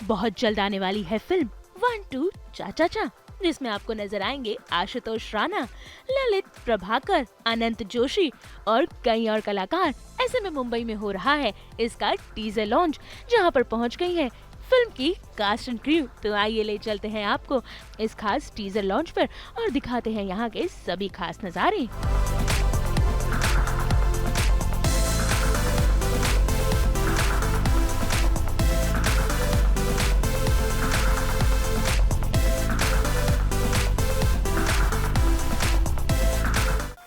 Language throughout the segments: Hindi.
बहुत जल्द आने वाली है फिल्म 1-2 चाचा चा, जिसमें आपको नजर आएंगे आशुतोष राणा, ललित प्रभाकर, अनंत जोशी और कई और कलाकार। ऐसे में मुंबई में हो रहा है इसका टीजर लॉन्च, जहां पर पहुंच गई है फिल्म की कास्ट एंड क्रू। तो आइए ले चलते हैं आपको इस खास टीजर लॉन्च पर और दिखाते हैं यहाँ के सभी खास नजारे।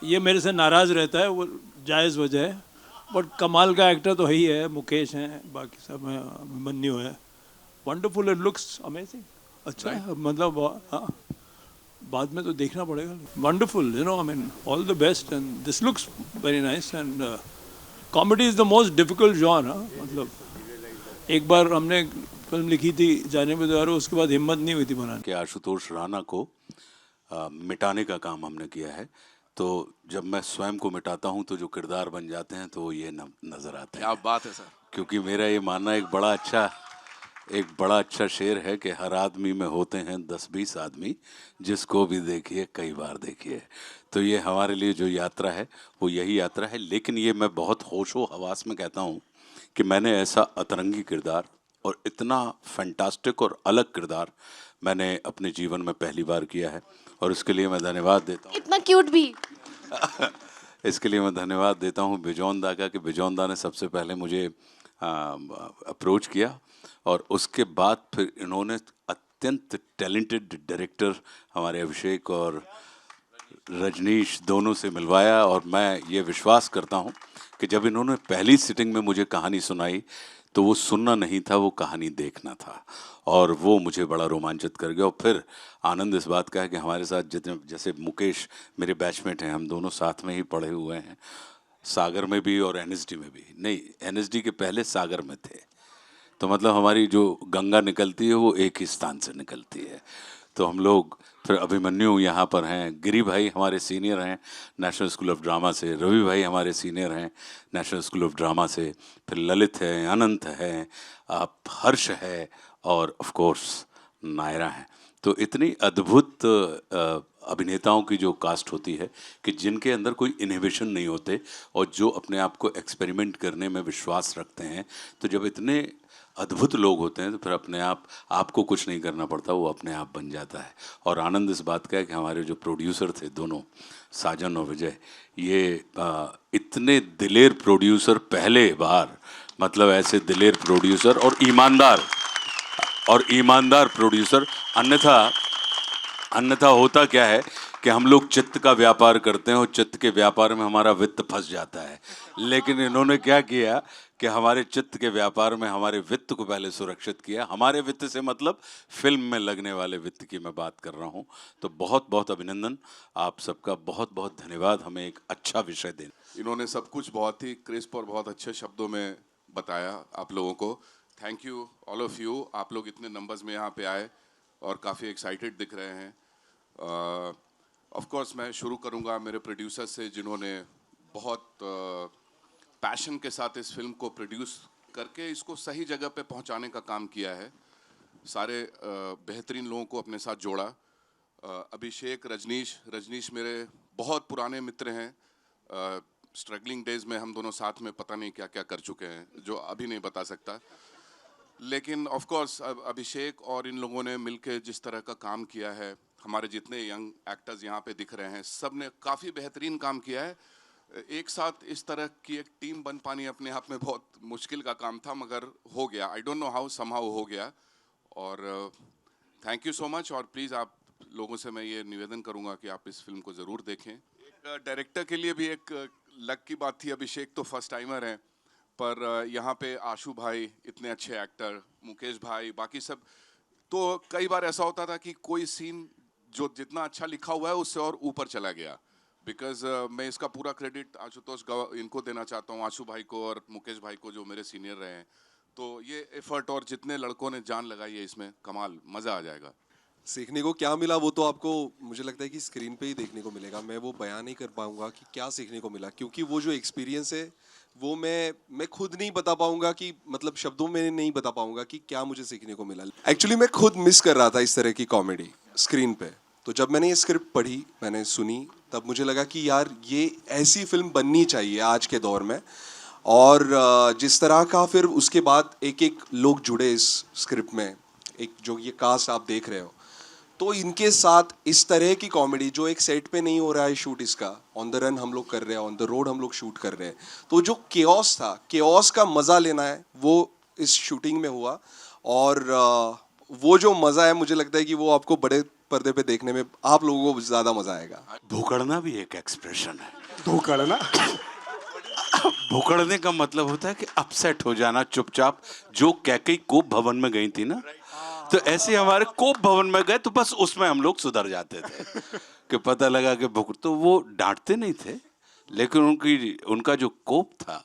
ये मेरे से नाराज़ रहता है, वो जायज़ वजह है, बट कमाल का एक्टर तो ही है, मुकेश हैं, बाकी सब हैं, अभिमन्यु है। Wonderful, it looks amazing. अच्छा है, मतलब हाँ, बाद में तो देखना पड़ेगा। Wonderful, you know, I mean all the best and this looks very nice and comedy is the most difficult John. मतलब एक बार हमने फिल्म लिखी थी जाने पे दो, उसके बाद हिम्मत नहीं हुई थी बनाने कि आशुतोष राणा को मिटाने का काम हमने किया है। तो जब मैं स्वयं को मिटाता हूं तो जो किरदार बन जाते हैं तो ये नजर आते हैं। क्या बात है सर। क्योंकि मेरा ये मानना एक बड़ा अच्छा शेर है कि हर आदमी में होते हैं 10-20 आदमी, जिसको भी देखिए कई बार देखिए। तो ये हमारे लिए जो यात्रा है वो यही यात्रा है। लेकिन ये मैं बहुत होशो हवास में कहता हूँ कि मैंने ऐसा अतरंगी किरदार और इतना फैंटास्टिक और अलग किरदार मैंने अपने जीवन में पहली बार किया है, और इसके लिए मैं धन्यवाद देता हूँ। इतना क्यूट भी। इसके लिए मैं धन्यवाद देता हूँ बिजोन दा का, कि बिजोन दा ने सबसे पहले मुझे अप्रोच किया, और उसके बाद फिर इन्होंने अत्यंत टैलेंटेड डायरेक्टर हमारे अभिषेक और रजनीश दोनों से मिलवाया। और मैं ये विश्वास करता हूँ कि जब इन्होंने पहली सिटिंग में मुझे कहानी सुनाई तो वो सुनना नहीं था, वो कहानी देखना था, और वो मुझे बड़ा रोमांचित कर गया। और फिर आनंद इस बात का है कि हमारे साथ जितने, जैसे मुकेश मेरे बैचमेट हैं, हम दोनों साथ में ही पढ़े हुए हैं, सागर में भी और एनएसडी में भी। नहीं, एनएसडी के पहले सागर में थे, तो मतलब हमारी जो गंगा निकलती है वो एक ही स्थान से निकलती है। तो हम लोग, फिर अभिमन्यु यहाँ पर हैं, गिरी भाई हमारे सीनियर हैं नेशनल स्कूल ऑफ ड्रामा से, रवि भाई हमारे सीनियर हैं नेशनल स्कूल ऑफ ड्रामा से, फिर ललित है, अनंत है, आप हर्ष है, और ऑफ कोर्स नायरा हैं। तो इतनी अद्भुत अभिनेताओं की जो कास्ट होती है कि जिनके अंदर कोई इनहिबिशन नहीं होते और जो अपने आप को एक्सपेरिमेंट करने में विश्वास रखते हैं। तो जब इतने अद्भुत लोग होते हैं तो फिर अपने आप आपको कुछ नहीं करना पड़ता, वो अपने आप बन जाता है। और आनंद इस बात का है कि हमारे जो प्रोड्यूसर थे दोनों, साजन और विजय, ये इतने दिलेर प्रोड्यूसर पहले बार, मतलब ऐसे दिलेर प्रोड्यूसर और ईमानदार प्रोड्यूसर। अन्यथा होता क्या है कि हम लोग चित्त का व्यापार करते हैं और चित्त के व्यापार में हमारा वित्त फंस जाता है। लेकिन इन्होंने क्या किया कि हमारे चित्त के व्यापार में हमारे वित्त को पहले सुरक्षित किया। हमारे वित्त से मतलब फिल्म में लगने वाले वित्त की मैं बात कर रहा हूँ। तो बहुत बहुत अभिनंदन, आप सबका बहुत बहुत धन्यवाद हमें एक अच्छा विषय देने। इन्होंने सब कुछ बहुत ही क्रिस्प और बहुत अच्छे शब्दों में बताया आप लोगों को। Thank you all of you. आप लोग इतने नंबर्स में यहाँ पे आए और काफ़ी एक्साइटेड दिख रहे हैं। ऑफ कोर्स मैं शुरू करूँगा मेरे प्रोड्यूसर से, जिन्होंने बहुत पैशन के साथ इस फिल्म को प्रोड्यूस करके इसको सही जगह पे पहुंचाने का काम किया है। सारे बेहतरीन लोगों को अपने साथ जोड़ा। अभिषेक, रजनीश मेरे बहुत पुराने मित्र हैं। स्ट्रगलिंग डेज में हम दोनों साथ में पता नहीं क्या क्या कर चुके हैं, जो अभी नहीं बता सकता। लेकिन ऑफ कोर्स अभिषेक और इन लोगों ने मिलकर जिस तरह का काम किया है, हमारे जितने यंग एक्टर्स यहाँ पे दिख रहे हैं, सब ने काफ़ी बेहतरीन काम किया है। एक साथ इस तरह की एक टीम बन पानी अपने आप में बहुत मुश्किल का काम था, मगर हो गया। I don't know how, somehow हो गया। और थैंक यू सो मच। और प्लीज़ आप लोगों से मैं ये निवेदन करूँगा कि आप इस फिल्म को ज़रूर देखें। एक डायरेक्टर के लिए भी एक लक की बात थी। अभिषेक तो फर्स्ट टाइमर हैं, पर यहाँ पे आशु भाई इतने अच्छे एक्टर, मुकेश भाई, बाकी सब। तो कई बार ऐसा होता था कि कोई सीन जो जितना अच्छा लिखा हुआ है उससे और ऊपर चला गया। बिकॉज मैं इसका पूरा क्रेडिट आशुतोष इनको देना चाहता हूँ, आशु भाई को और मुकेश भाई को, जो मेरे सीनियर रहे हैं। तो ये एफर्ट और जितने लड़कों ने जान लगाई है इसमें, कमाल, मज़ा आ जाएगा। सीखने को क्या मिला वो तो आपको मुझे लगता है कि स्क्रीन पे ही देखने को मिलेगा। मैं वो बयान नहीं कर पाऊंगा कि क्या सीखने को मिला, क्योंकि वो जो एक्सपीरियंस है वो मैं खुद नहीं बता पाऊंगा, कि मतलब शब्दों में नहीं बता पाऊंगा कि क्या मुझे सीखने को मिला। एक्चुअली मैं खुद मिस कर रहा था इस तरह की कॉमेडी स्क्रीन पे। तो जब मैंने ये स्क्रिप्ट पढ़ी, मैंने सुनी, तब मुझे लगा कि यार ये ऐसी फिल्म बननी चाहिए आज के दौर में। और जिस तरह का फिर उसके बाद एक एक लोग जुड़े इस स्क्रिप्ट में, एक जो ये कास्ट आप देख रहे हो, तो इनके साथ इस तरह की कॉमेडी जो एक सेट पे नहीं हो रहा है शूट, इसका ऑन द रन हम लोग कर रहे हैं, ऑन द रोड हम लोग शूट कर रहे हैं, तो जो केओस था, केओस का मज़ा लेना है वो इस शूटिंग में हुआ। और वो जो मज़ा है मुझे लगता है कि वो आपको बड़े पर्दे पे देखने में आप लोगों को ज़्यादा मज़ा आएगा। भुकड़ना भी एक एक्सप्रेशन है। धोखड़ना। भुकड़ने का मतलब होता है कि अपसेट हो जाना चुपचाप। जो कैकई कोप भवन में गई थी ना, तो ऐसे हमारे कोप भवन में गए तो बस उसमें हम लोग सुधर जाते थे कि पता लगा कि तो वो डांटते नहीं थे, लेकिन उनका जो कोप था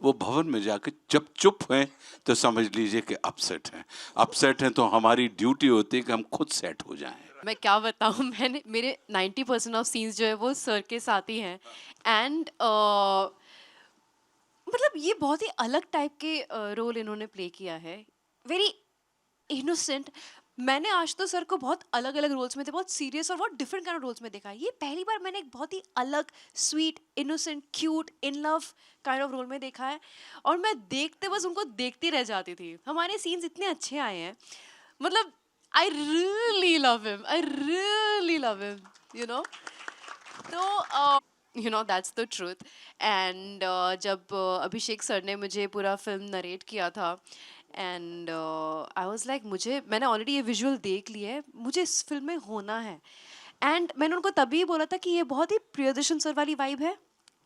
वो भवन में जाके जब चुप हुए तो समझ लीजिए कि अपसेट हैं। अपसेट हैं तो हमारी ड्यूटी होती है कि हम खुद सेट हो जाएं। मैं क्या बताऊँ, मैंने मेरे 90% ऑफ सीन्स जो है वो सर के साथ ही हैं। एंड मतलब ये बहुत ही अलग टाइप के रोल इन्होंने प्ले किया है, वेरी इनोसेंट। मैंने आज तो सर को बहुत अलग अलग रोल्स में थे, बहुत सीरियस और बहुत डिफरेंट काइंड ऑफ रोल्स में देखा है। ये पहली बार मैंने एक बहुत ही अलग, sweet, innocent, cute, in love kind of role में देखा है। और मैं देखते बस उनको देखती रह जाती थी। हमारे सीन्स इतने अच्छे आए हैं, मतलब I really love him, I really love him, you know. तो you know that's the truth. And जब अभिषेक सर ने मुझे पूरा फिल्म नरेट किया था, एंड आई वाज लाइक, मैंने ऑलरेडी ये विजुअल देख लिया है, मुझे इस फिल्म में होना है। एंड मैंने उनको तभी बोला था कि ये बहुत ही प्रियदर्शन सर वाली वाइब है,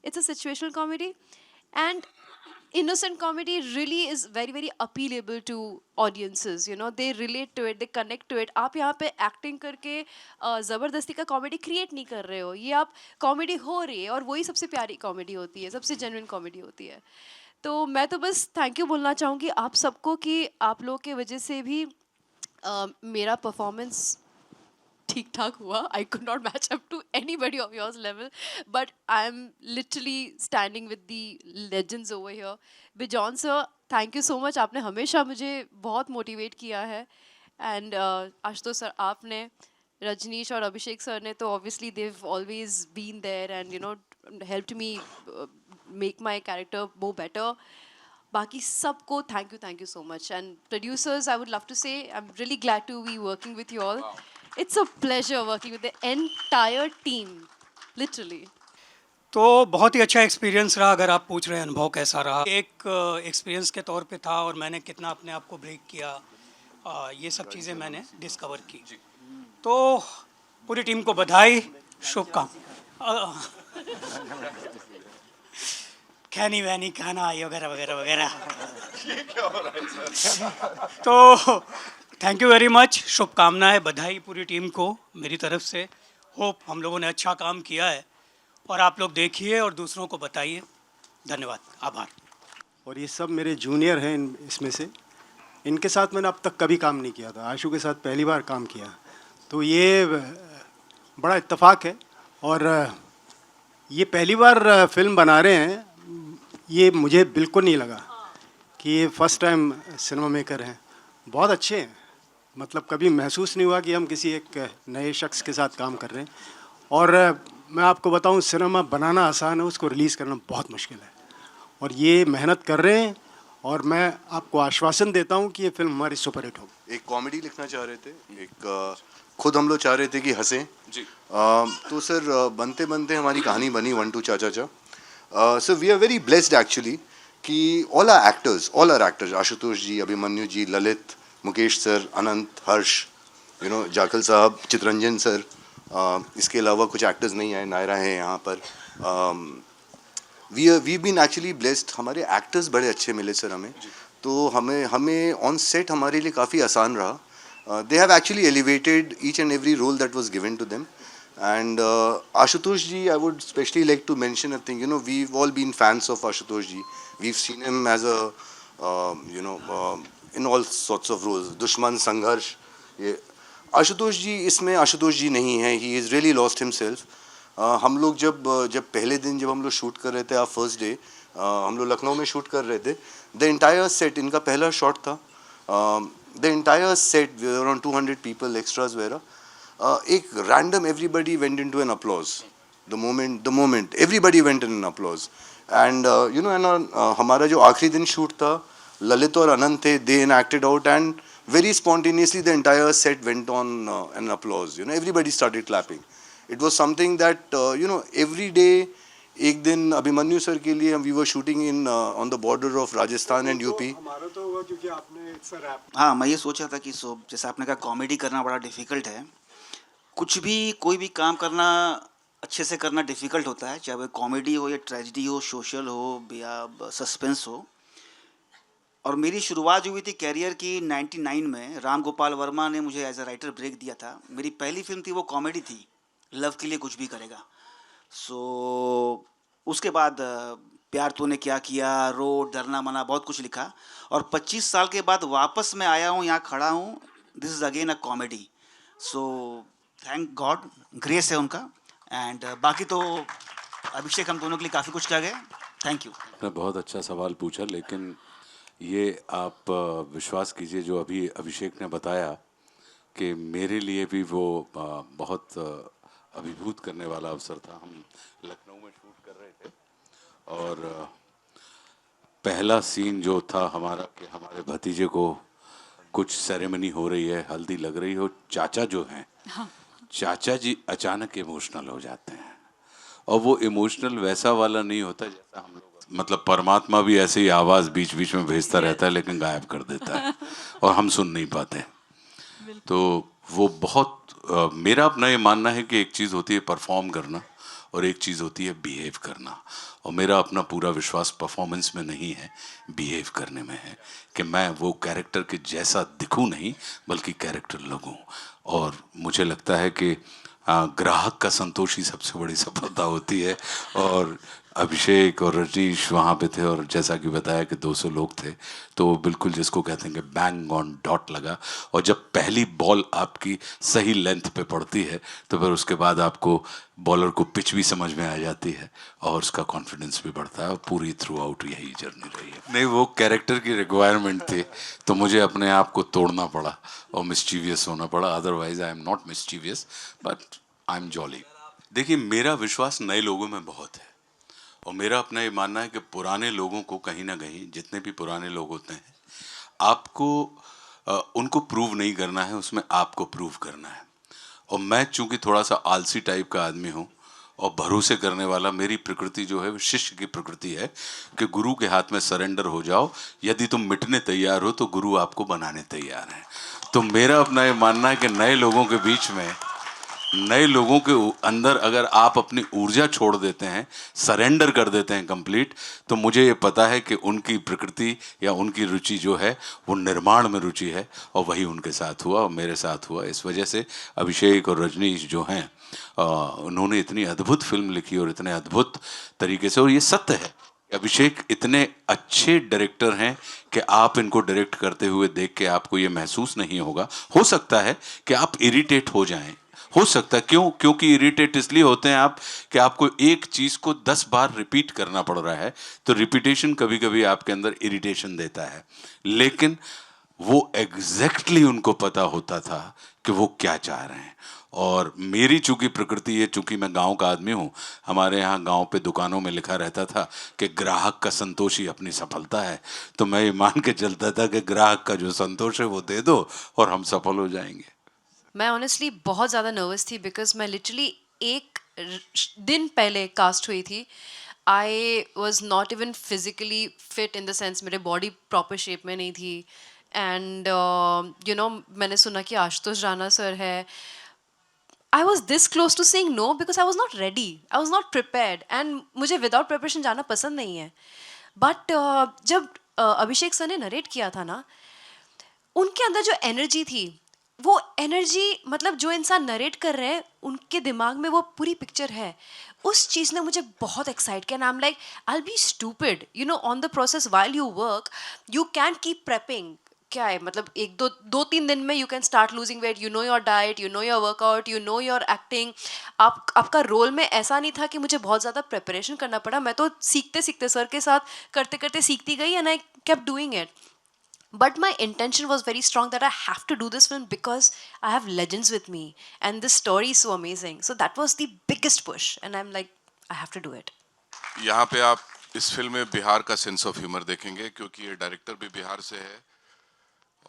it's a situational comedy and innocent comedy really is very very appealable to audiences, you know, they relate to it, they connect to it. आप यहाँ पे एक्टिंग करके ज़बरदस्ती का कॉमेडी क्रिएट नहीं कर रहे हो, ये आप कॉमेडी हो रही है और वही सबसे प्यारी कॉमेडी होती है, सबसे जेन्युइन कॉमेडी होती है। तो मैं तो बस थैंक यू बोलना चाहूँगी आप सबको कि आप लोगों के वजह से भी मेरा परफॉर्मेंस ठीक ठाक हुआ। I could not match up to anybody of yours level, but I am literally standing with the legends over here. Bijon sir, thank you so much, आपने हमेशा मुझे बहुत मोटिवेट किया है। एंड आशुतोष सर, आपने, रजनीश और अभिषेक सर ने तो obviously they've always been there and you know helped me make my character more better. बाकी सबको thank you so much. And producers, I would love to say I am really glad to be working with you all. It's a pleasure working with the entire team, literally. तो बहुत ही अच्छा एक्सपीरियंस रहा। अगर आप पूछ रहे हैं अनुभव कैसा रहा, एक एक्सपीरियंस के तौर पे था और मैंने कितना अपने आप को ब्रेक किया, ये सब चीज़ें मैंने डिस्कवर की। तो पूरी टीम को बधाई, शुभकामनाएं। खैनी वैनी खाना वगैरह वगैरह वगैरह। तो थैंक यू वेरी मच, शुभकामनाएं, बधाई पूरी टीम को मेरी तरफ से। होप हम लोगों ने अच्छा काम किया है और आप लोग देखिए और दूसरों को बताइए। धन्यवाद, आभार। और ये सब मेरे जूनियर हैं इसमें से, इनके साथ मैंने अब तक कभी काम नहीं किया था, आशु के साथ पहली बार काम किया, तो ये बड़ा इत्तेफाक है। और ये पहली बार फिल्म बना रहे हैं, ये मुझे बिल्कुल नहीं लगा कि ये फर्स्ट टाइम सिनेमा मेकर हैं। बहुत अच्छे हैं, मतलब कभी महसूस नहीं हुआ कि हम किसी एक नए शख्स के साथ काम कर रहे हैं। और मैं आपको बताऊं, सिनेमा बनाना आसान है, उसको रिलीज़ करना बहुत मुश्किल है, और ये मेहनत कर रहे हैं। और मैं आपको आश्वासन देता हूं कि ये फिल्म हमारी सुपरहिट होगी। एक कॉमेडी लिखना चाह रहे थे, एक खुद हम लोग चाह रहे थे कि हंसें जी। तो सर बनते बनते हमारी कहानी बनी 1 2 चा चा चा। So we are very blessed actually कि all our actors, Ashutosh ji, Abhimanyu ji, Lalit, Mukesh sir, Anant, Harsh, you know, Jakhal साहब, चितरंजन सर, इसके अलावा कुछ एक्टर्स नहीं आए, नायरा है यहाँ पर। वी बीन एक्चुअली ब्लेस्ड, हमारे एक्टर्स बड़े अच्छे मिले सर हमें, तो हमें ऑन सेट हमारे लिए काफ़ी आसान रहा। They have actually elevated each and every role that was given to them. And Ashutosh ji, I would especially like to mention a thing. You know, we've all been fans of Ashutosh ji. We've seen him as a, in all sorts of roles. Dushman, Sangharsh. Ashutosh ji इसमें आशुतोष जी नहीं है, he is really lost himself. हम लोग जब पहले दिन जब हम लोग शूट कर रहे थे, आप फर्स्ट डे हम लोग लखनऊ में शूट कर रहे थे, द इंटायर सेट, इनका पहला शॉट था, the entire set around 200 people extras वगैरह, एक random everybody went into an applause the moment everybody went in an applause and you know, and हमारा जो आखिरी दिन शूट था, ललित और अनंत थे, दे acted out and very spontaneously the entire set went on an applause, you know, everybody started clapping. It was something that you know, every day, एक दिन अभिमन्यु सर के लिए we were shooting in on the border of Rajasthan and UP. हमारा तो हुआ क्योंकि आपने इट्स अ रैप। हाँ, मैं ये सोच रहा था कि जैसे आपने कहा कॉमेडी करना बड़ा डिफ़िकल्ट है। कुछ भी कोई भी काम करना अच्छे से करना डिफ़िकल्ट होता है, चाहे वो कॉमेडी हो या ट्रेजेडी हो, सोशल हो या सस्पेंस हो। और मेरी शुरुआत जो हुई थी कैरियर की 99 में, राम गोपाल वर्मा ने मुझे एज अ राइटर ब्रेक दिया था। मेरी पहली फिल्म थी, वो कॉमेडी थी, लव के लिए कुछ भी करेगा। उसके बाद प्यार तूने क्या किया, रोड, डरना मना, बहुत कुछ लिखा। और 25 साल के बाद वापस मैं आया हूँ, यहाँ खड़ा हूँ, this is again a comedy. Thank God, grace है उनका। एंड बाकी तो अभिषेक, हम दोनों के लिए काफ़ी कुछ किया गया। Thank you. आपने बहुत अच्छा सवाल पूछा, लेकिन ये आप विश्वास कीजिए जो अभी अभिषेक ने बताया कि मेरे लिए भी वो बहुत अभिभूत करने वाला अवसर था। हम लखनऊ में शूट कर रहे थे और पहला सीन जो था हमारा कि हमारे भतीजे को कुछ सेरेमनी हो रही है, हल्दी लग रही हो, चाचा जो हैं, चाचा जी अचानक इमोशनल हो जाते हैं। और वो इमोशनल वैसा वाला नहीं होता जैसा हम लोग, मतलब परमात्मा भी ऐसे ही आवाज़ बीच बीच में भेजता रहता है लेकिन गायब कर देता है और हम सुन नहीं पाते। तो वो बहुत मेरा अपना ये मानना है कि एक चीज़ होती है परफॉर्म करना और एक चीज़ होती है बिहेव करना। और मेरा अपना पूरा विश्वास परफॉर्मेंस में नहीं है, बिहेव करने में है कि मैं वो कैरेक्टर के जैसा दिखूं नहीं बल्कि कैरेक्टर लगूं। और मुझे लगता है कि ग्राहक का संतोष ही सबसे बड़ी सफलता होती है। और अभिषेक और रजनीश वहाँ पे थे और जैसा कि बताया कि 200 लोग थे, तो वो बिल्कुल जिसको कहते हैं कि बैंग ऑन डॉट लगा। और जब पहली बॉल आपकी सही लेंथ पे पड़ती है तो फिर उसके बाद आपको बॉलर को पिच भी समझ में आ जाती है और उसका कॉन्फिडेंस भी बढ़ता है। और पूरी थ्रू आउट यही जर्नी रही है। नहीं, वो कैरेक्टर की रिक्वायरमेंट थी तो मुझे अपने आप को तोड़ना पड़ा और मिस्चीवियस होना पड़ा। Otherwise I am not mischievous but I M jolly. देखिए, मेरा विश्वास नए लोगों में बहुत है और मेरा अपना ये मानना है कि पुराने लोगों को कहीं ना कहीं, जितने भी पुराने लोग होते हैं, आपको उनको प्रूव नहीं करना है, उसमें आपको प्रूव करना है। और मैं चूंकि थोड़ा सा आलसी टाइप का आदमी हूँ और भरोसे करने वाला, मेरी प्रकृति जो है वो शिष्य की प्रकृति है कि गुरु के हाथ में सरेंडर हो जाओ। यदि तुम मिटने तैयार हो तो गुरु आपको बनाने तैयार हैं। तो मेरा अपना ये मानना है कि नए लोगों के बीच में, नए लोगों के अंदर अगर आप अपनी ऊर्जा छोड़ देते हैं, सरेंडर कर देते हैं कंप्लीट, तो मुझे ये पता है कि उनकी प्रकृति या उनकी रुचि जो है वो निर्माण में रुचि है। और वही उनके साथ हुआ और मेरे साथ हुआ। इस वजह से अभिषेक और रजनीश जो हैं, उन्होंने इतनी अद्भुत फिल्म लिखी और इतने अद्भुत तरीके से। और ये सत्य है, अभिषेक इतने अच्छे डायरेक्टर हैं कि आप इनको डायरेक्ट करते हुए देख के आपको ये महसूस नहीं होगा। हो सकता है कि आप इरिटेट हो जाएं, हो सकता है। क्यों? क्योंकि इरिटेट इसलिए होते हैं आप कि आपको एक चीज़ को 10 बार रिपीट करना पड़ रहा है, तो रिपीटेशन कभी कभी आपके अंदर इरिटेशन देता है। लेकिन वो एग्जैक्टली उनको पता होता था कि वो क्या चाह रहे हैं। और मेरी चूंकि प्रकृति है, चूंकि मैं गांव का आदमी हूँ, हमारे यहाँ गांव पे दुकानों में लिखा रहता था कि ग्राहक का संतोष ही अपनी सफलता है। तो मैं ये मान के चलता था कि ग्राहक का जो संतोष है वो दे दो और हम सफल हो जाएंगे। मैं ऑनेस्टली बहुत ज़्यादा नर्वस थी बिकॉज मैं लिटरली एक दिन पहले कास्ट हुई थी। आई was not even physically fit in the sense मेरे बॉडी प्रॉपर शेप में नहीं थी। एंड यू नो, मैंने सुना कि आशुतोष राणा सर है। I was this close to saying no because I was not ready, I was not prepared and मुझे विदाउट प्रिपरेशन जाना पसंद नहीं है। बट जब अभिषेक सर ने नरेट किया था ना, उनके अंदर जो एनर्जी थी, वो एनर्जी, मतलब जो इंसान नरेट कर रहे हैं उनके दिमाग में वो पूरी पिक्चर है। उस चीज़ ने मुझे बहुत एक्साइट किया। I am like, I will be stupid, you know, on the process while you work, you can keep prepping, क्या है मतलब एक दो तीन दिन में you can start losing weight, you know your diet, you know your workout, you know your acting. आपका रोल में ऐसा नहीं था कि मुझे बहुत ज़्यादा प्रिपरेशन करना पड़ा. मैं तो सीखते सीखते सर के साथ करते करते सीखती गई and I kept doing it. But my intention was very strong that I have to do this film because I have legends with me and this story is so amazing. So that was the biggest push and I'm like, I have to do it. यहाँ पे आप इस फिल्म में बिहार का सेंस ऑफ ह्यूमर देखेंगे क्योंकि ये डायरेक्टर भी बिहार से है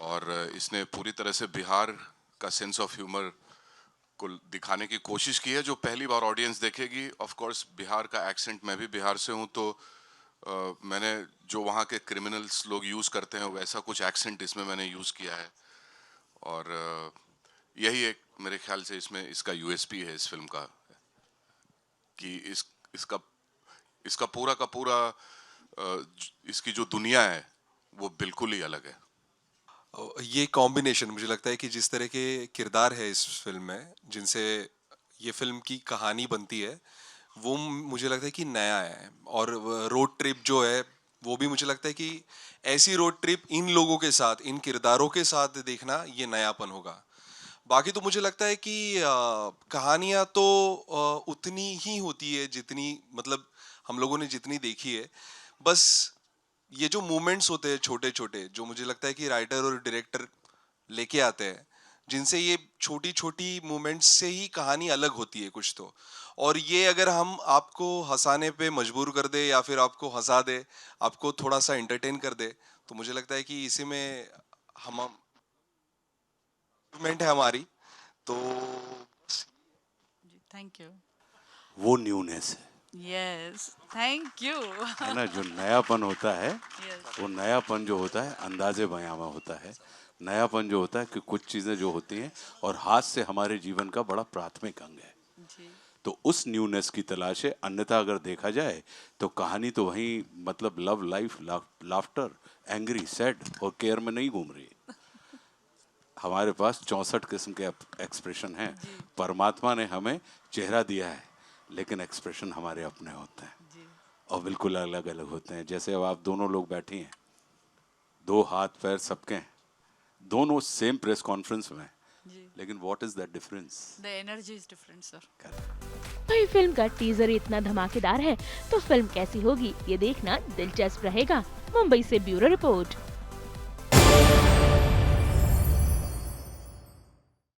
और इसने पूरी तरह से बिहार का सेंस ऑफ ह्यूमर को दिखाने की कोशिश की है जो पहली बार ऑडियंस देखेगी. ऑफ कोर्स बिहार का एक्सेंट, मैं भी बिहार से हूँ तो मैंने जो वहाँ के क्रिमिनल्स लोग यूज़ करते हैं वैसा कुछ एक्सेंट इसमें मैंने यूज़ किया है और यही एक मेरे ख्याल से इसमें इसका यूएसपी है इस फिल्म का कि इसका पूरा का पूरा इसकी जो दुनिया है वो बिल्कुल ही अलग है. ये कॉम्बिनेशन मुझे लगता है कि जिस तरह के किरदार है इस फिल्म में जिनसे ये फिल्म की कहानी बनती है वो मुझे लगता है कि नया है. और रोड ट्रिप जो है वो भी मुझे लगता है कि ऐसी रोड ट्रिप इन लोगों के साथ, इन किरदारों के साथ देखना ये नयापन होगा. बाकी तो मुझे लगता है कि कहानियाँ तो उतनी ही होती है जितनी मतलब हम लोगों ने जितनी देखी है. बस ये जो मोमेंट्स होते हैं छोटे छोटे जो मुझे लगता है कि राइटर और डायरेक्टर लेके आते हैं जिनसे ये छोटी छोटी मोमेंट्स से ही कहानी अलग होती है कुछ तो. और ये अगर हम आपको हंसाने पे मजबूर कर दे या फिर आपको हंसा दे, आपको थोड़ा सा एंटरटेन कर दे तो मुझे लगता है कि इसी में हम इम्प्रूवमेंट है हमारी. तो थैंक यू. वो न्यूनेस है यस, थैंक यू. है ना, जो नयापन होता है वो नयापन जो होता है अंदाजे बयां में होता है. नयापन जो होता है कि कुछ चीज़ें जो होती हैं और हाथ से हमारे जीवन का बड़ा प्राथमिक अंग है तो उस न्यूनेस की तलाश है. अन्यथा अगर देखा जाए तो कहानी तो वहीं मतलब love, life, laughter, angry, sad और केयर में नहीं घूम रही. हमारे पास 64 किस्म के एक्सप्रेशन हैं. परमात्मा ने हमें चेहरा दिया है लेकिन एक्सप्रेशन हमारे अपने होते हैं और बिल्कुल अलग अलग होते हैं. जैसे अब आप दोनों लोग बैठी हैं, दो हाथ पैर सबके हैं, दोनों सेम प्रेस कॉन्फ्रेंस में, लेकिन what is that difference? The energy is different sir. भाई फिल्म का टीजर इतना धमाकेदार है तो फिल्म कैसी होगी ये देखना दिलचस्प रहेगा. मुंबई से ब्यूरो रिपोर्ट.